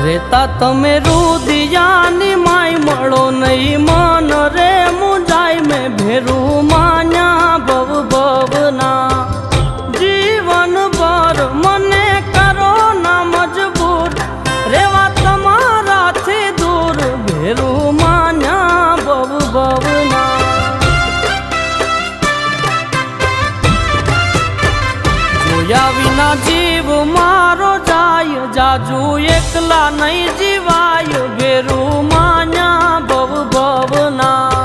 રેતા તમે રુદિયાની માય મળો નહીં મન રે મુંજાય મેં ભેરું માન્યા ભવ ભવના જીવન ભર મને કરો ના મજબૂર રેવા તમારાથી દૂર ભેરું માન્યા ભવ ભવના જોયા વિના જીવ મારો જાય જાજુ એકલા નહીં જીવાય ભેરું માન્યા ભવ ભવના